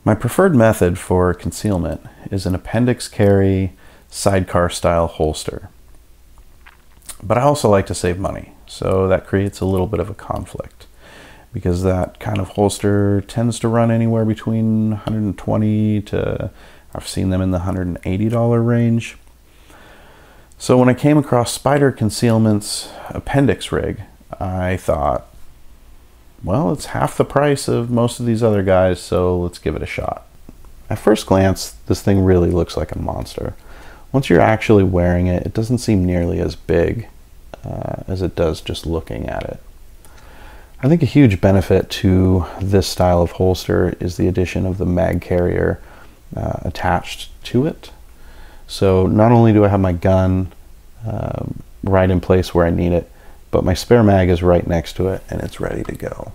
My preferred method for concealment is an appendix carry sidecar style holster. But I also like to save money, so that creates a little bit of a conflict because that kind of holster tends to run anywhere between $120 to, I've seen them in the $180 range. So when I came across Spider Concealments Appendix Rig, I thought, well, it's half the price of most of these other guys, so let's give it a shot. At first glance, this thing really looks like a monster. Once you're actually wearing it, it doesn't seem nearly as big as it does just looking at it. I think a huge benefit to this style of holster is the addition of the mag carrier attached to it. So not only do I have my gun right in place where I need it, but my spare mag is right next to it and it's ready to go.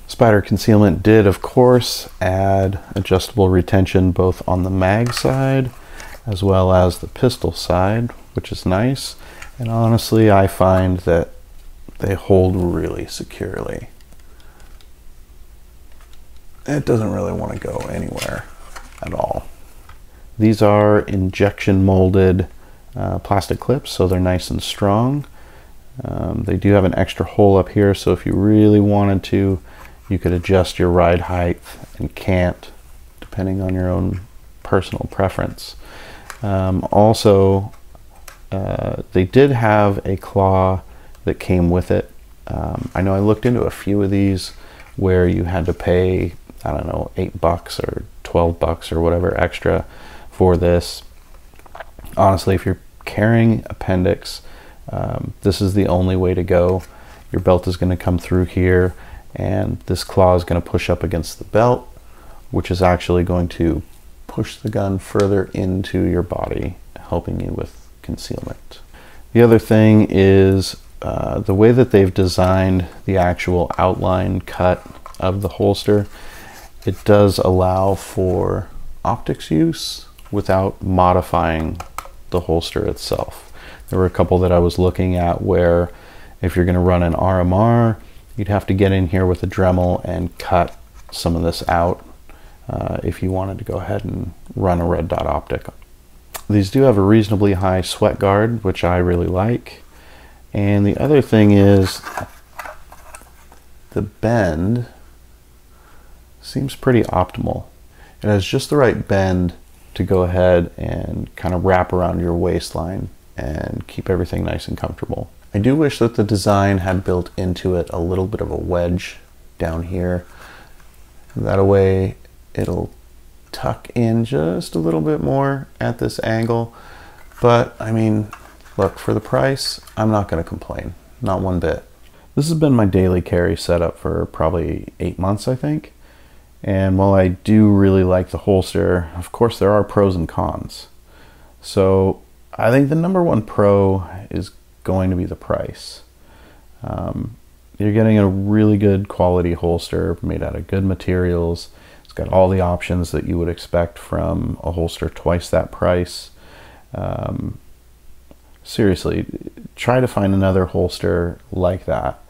Spider Concealment did, of course, add adjustable retention both on the mag side as well as the pistol side, which is nice. And honestly, I find that they hold really securely. It doesn't really want to go anywhere at all. These are injection molded plastic clips, so they're nice and strong. They do have an extra hole up here, so if you really wanted to, you could adjust your ride height and can't, depending on your own personal preference. Also, they did have a claw that came with it. I know I looked into a few of these where you had to pay, I don't know, $8 or $12 or whatever extra for this. Honestly, if you're carrying appendix, this is the only way to go. Your belt is going to come through here, and this claw is going to push up against the belt, which is actually going to push the gun further into your body, helping you with concealment. The other thing is the way that they've designed the actual outline cut of the holster. It does allow for optics use without modifying the holster itself. There were a couple that I was looking at where if you're going to run an RMR, you'd have to get in here with a Dremel and cut some of this out if you wanted to go ahead and run a red dot optic. These do have a reasonably high sweat guard, which I really like. And the other thing is the bend seems pretty optimal. It has just the right bend to go ahead and kind of wrap around your waistline and keep everything nice and comfortable. I do wish that the design had built into it a little bit of a wedge down here. That way it'll tuck in just a little bit more at this angle. But I mean, look, for the price, I'm not going to complain, not one bit. This has been my daily carry setup for probably 8 months, I think. And while I do really like the holster, of course there are pros and cons. So I think the #1 pro is going to be the price. You're getting a really good quality holster made out of good materials. It's got all the options that you would expect from a holster twice that price. Seriously, try to find another holster like that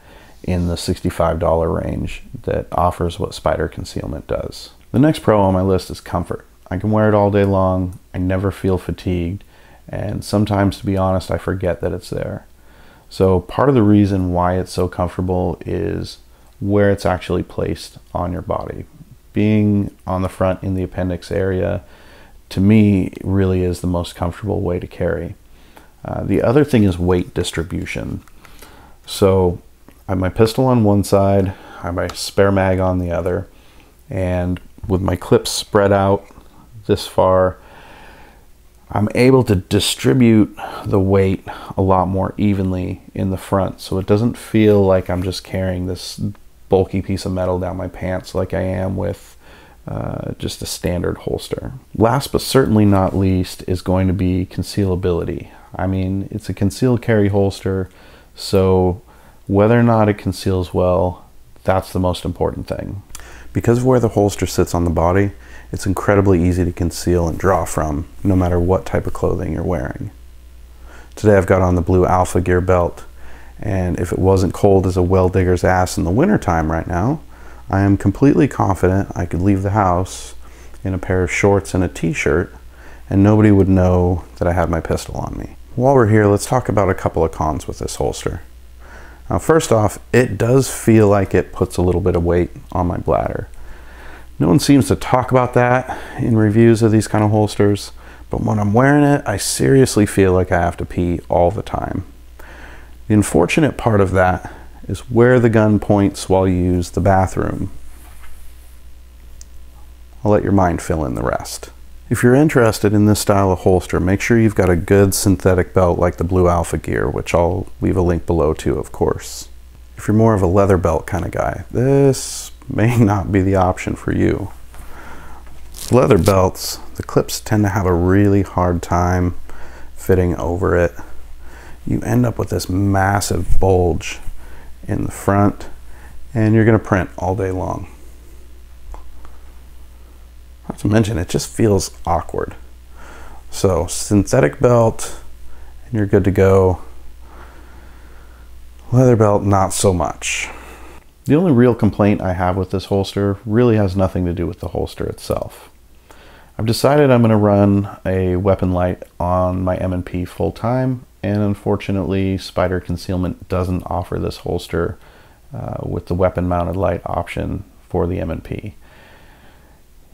in the $65 range that offers what Spider Concealment does. The next pro on my list is comfort. I can wear it all day long. I never feel fatigued. And sometimes, to be honest, I forget that it's there. So part of the reason why it's so comfortable is where it's actually placed on your body. Being on the front in the appendix area, to me, really is the most comfortable way to carry. The other thing is weight distribution. So I have my pistol on one side, I have my spare mag on the other, and with my clips spread out this far, I'm able to distribute the weight a lot more evenly in the front, so it doesn't feel like I'm just carrying this bulky piece of metal down my pants like I am with just a standard holster. Last but certainly not least is going to be concealability. I mean, it's a concealed carry holster, so whether or not it conceals well, that's the most important thing. Because of where the holster sits on the body, it's incredibly easy to conceal and draw from, no matter what type of clothing you're wearing. Today I've got on the blue Alpha Gear belt, and if it wasn't cold as a well digger's ass in the winter time right now, I am completely confident I could leave the house in a pair of shorts and a t-shirt, and nobody would know that I had my pistol on me. While we're here, let's talk about a couple of cons with this holster. Now, first off, it does feel like it puts a little bit of weight on my bladder. No one seems to talk about that in reviews of these kind of holsters, but when I'm wearing it, I seriously feel like I have to pee all the time. The unfortunate part of that is where the gun points while you use the bathroom. I'll let your mind fill in the rest. If you're interested in this style of holster, make sure you've got a good synthetic belt like the Blue Alpha Gear, which I'll leave a link below too, of course. If you're more of a leather belt kind of guy, this may not be the option for you. Leather belts, the clips tend to have a really hard time fitting over it. You end up with this massive bulge in the front, and you're going to print all day long. Not to mention, it just feels awkward. So synthetic belt and you're good to go. Leather belt, not so much. The only real complaint I have with this holster really has nothing to do with the holster itself. I've decided I'm going to run a weapon light on my M&P full time, and unfortunately Spider Concealment doesn't offer this holster with the weapon mounted light option for the M&P.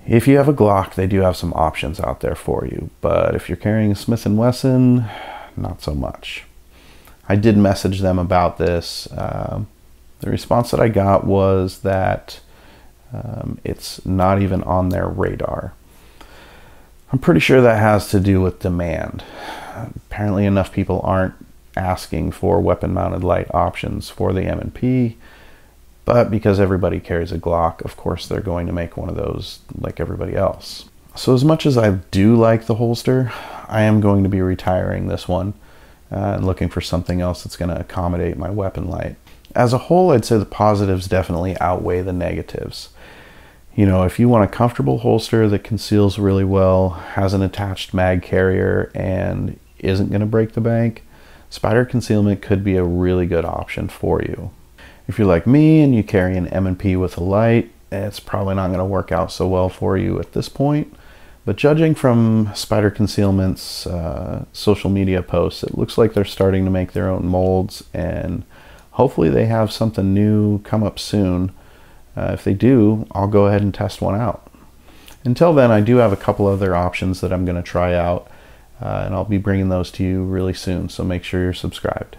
If you have a Glock, they do have some options out there for you, but if you're carrying a Smith & Wesson, not so much. I did message them about this. The response that I got was that it's not even on their radar. I'm pretty sure that has to do with demand. Apparently enough people aren't asking for weapon mounted light options for the M&P. But because everybody carries a Glock, of course they're going to make one of those like everybody else. So as much as I do like the holster, I am going to be retiring this one and looking for something else that's going to accommodate my weapon light. As a whole, I'd say the positives definitely outweigh the negatives. You know, if you want a comfortable holster that conceals really well, has an attached mag carrier, and isn't going to break the bank, Spider Concealment could be a really good option for you. If you're like me and you carry an M&P with a light, it's probably not going to work out so well for you at this point. But judging from Spider Concealment's social media posts, it looks like they're starting to make their own molds, and hopefully they have something new come up soon. If they do, I'll go ahead and test one out. Until then, I do have a couple other options that I'm going to try out, and I'll be bringing those to you really soon, so make sure you're subscribed.